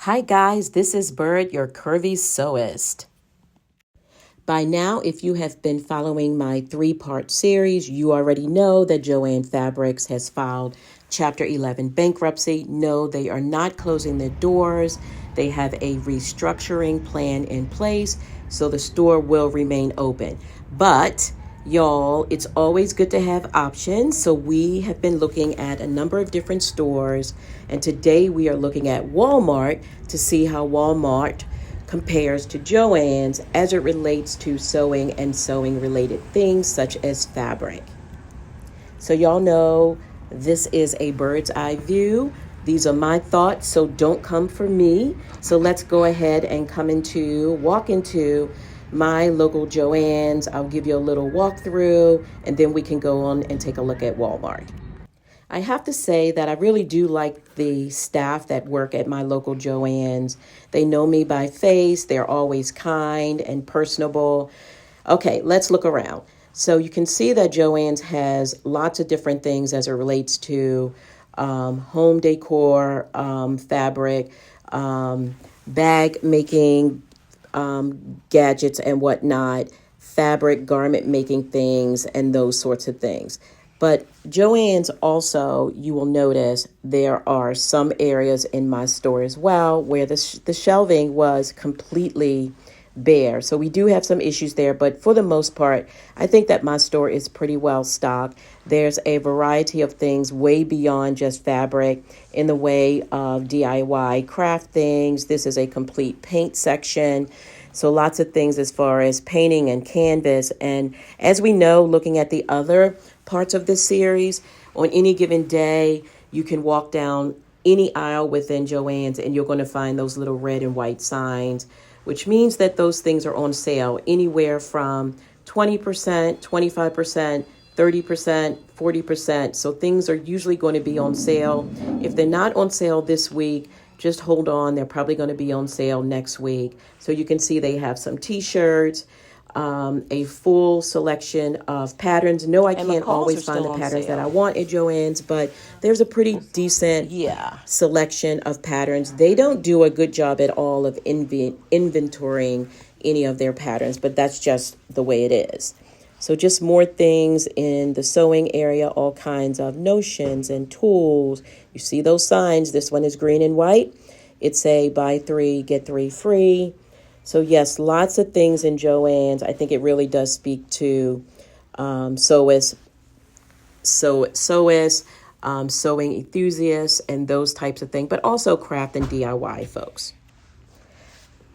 Hi guys, this is Byrd, your curvy sewist. By now, if you have been following my three-part series, you already know that Joann Fabrics has filed Chapter 11 bankruptcy. No, they are not closing their doors. They have a restructuring plan in place, so the store will remain open. But y'all, it's always good to have options. So we have been looking at a number of different stores, and today we are looking at Walmart to see how Walmart compares to Joann's as it relates to sewing and sewing related things such as fabric. So y'all know this is a bird's eye view. These are my thoughts, so don't come for me. So let's go ahead and walk into my local Joann's. I'll give you a little walkthrough, and then we can go on and take a look at Walmart. I have to say that I really do like the staff that work at my local Joann's. They know me by face. They're always kind and personable. Okay, let's look around. So you can see that Joann's has lots of different things as it relates to home decor, fabric, bag making gadgets and whatnot, fabric, garment making things, and those sorts of things. But Joann's also, you will notice there are some areas in my store as well where the shelving was completely bare. So we do have some issues there, but for the most part, I think that my store is pretty well stocked. There's a variety of things way beyond just fabric in the way of DIY craft things. This is a complete paint section. So lots of things as far as painting and canvas. And as we know, looking at the other parts of this series, on any given day, you can walk down any aisle within Joann's and you're going to find those little red and white signs, which means that those things are on sale anywhere from 20%, 25%, 30%, 40%. So things are usually going to be on sale. If they're not on sale this week, just hold on. They're probably going to be on sale next week. So you can see they have some t-shirts, a full selection of patterns. No, I can't always find the patterns that I want at Joann's, but there's a pretty decent selection of patterns. They don't do a good job at all of inventorying any of their patterns, but that's just the way it is. So just more things in the sewing area, all kinds of notions and tools. You see those signs. This one is green and white. It's a buy 3, get 3 free. So yes, lots of things in Joann's. I think it really does speak to sewists, sewing enthusiasts, and those types of things, but also craft and DIY folks.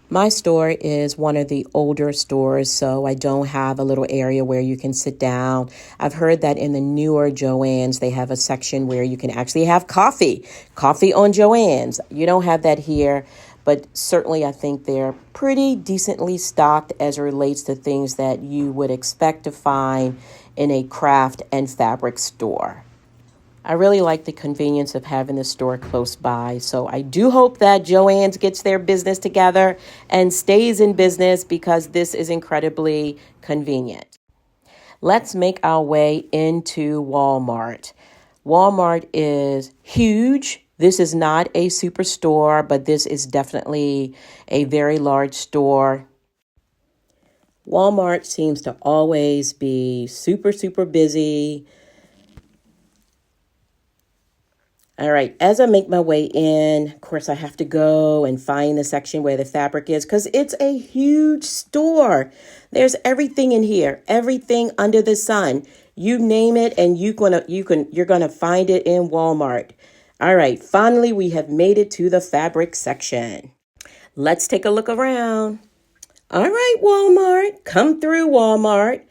My store is one of the older stores, so I don't have a little area where you can sit down. I've heard that in the newer Joann's, they have a section where you can actually have coffee on Joann's. You don't have that here, but certainly I think they're pretty decently stocked as it relates to things that you would expect to find in a craft and fabric store. I really like the convenience of having the store close by. So I do hope that Joann's gets their business together and stays in business because this is incredibly convenient. Let's make our way into Walmart. Walmart is huge. This is not a superstore, but this is definitely a very large store. Walmart seems to always be super, super busy. All right, as I make my way in, of course, I have to go and find the section where the fabric is because it's a huge store. There's everything in here, everything under the sun. You name it, and you're gonna find it in Walmart. All right, finally, we have made it to the fabric section. Let's take a look around. All right, Walmart, come through Walmart.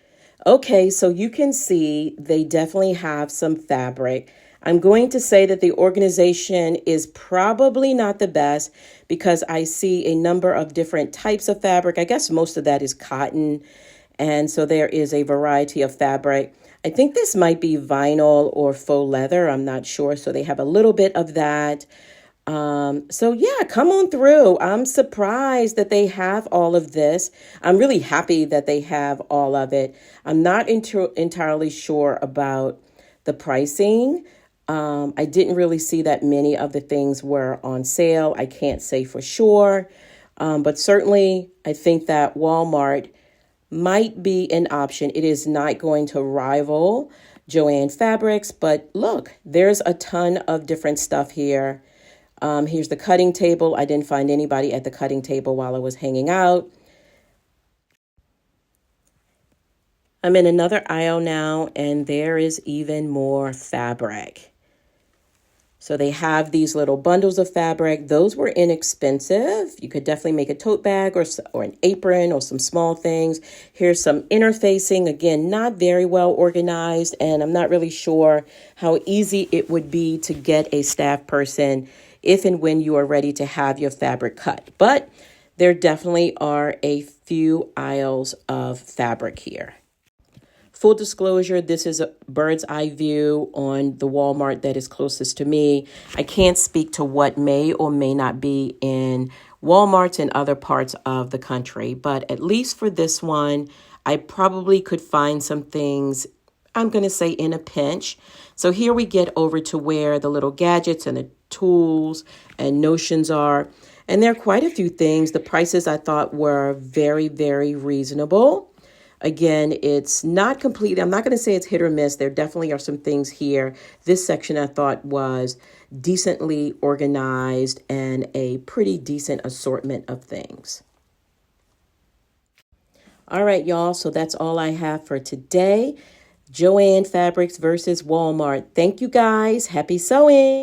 Okay, so you can see they definitely have some fabric. I'm going to say that the organization is probably not the best because I see a number of different types of fabric. I guess most of that is cotton. And so there is a variety of fabric. I think this might be vinyl or faux leather. I'm not sure. So they have a little bit of that. So yeah, come on through. I'm surprised that they have all of this. I'm really happy that they have all of it. I'm not entirely sure about the pricing. I didn't really see that many of the things were on sale. I can't say for sure, but certainly I think that Walmart might be an option. It is not going to rival Joann Fabrics, but look, there's a ton of different stuff here. Here's the cutting table. I didn't find anybody at the cutting table while I was hanging out. I'm in another aisle now, and there is even more fabric. So they have these little bundles of fabric. Those were inexpensive. You could definitely make a tote bag or an apron or some small things. Here's some interfacing. Again, not very well organized, and I'm not really sure how easy it would be to get a staff person if and when you are ready to have your fabric cut. But there definitely are a few aisles of fabric here. Full disclosure, this is a bird's eye view on the Walmart that is closest to me. I can't speak to what may or may not be in Walmarts in other parts of the country, but at least for this one, I probably could find some things, I'm going to say in a pinch. So here we get over to where the little gadgets and the tools and notions are. And there are quite a few things. The prices I thought were very, very reasonable. Again, it's not complete. I'm not going to say it's hit or miss. There definitely are some things here. This section I thought was decently organized and a pretty decent assortment of things. All right, y'all. So that's all I have for today. Joann Fabrics versus Walmart. Thank you guys. Happy sewing.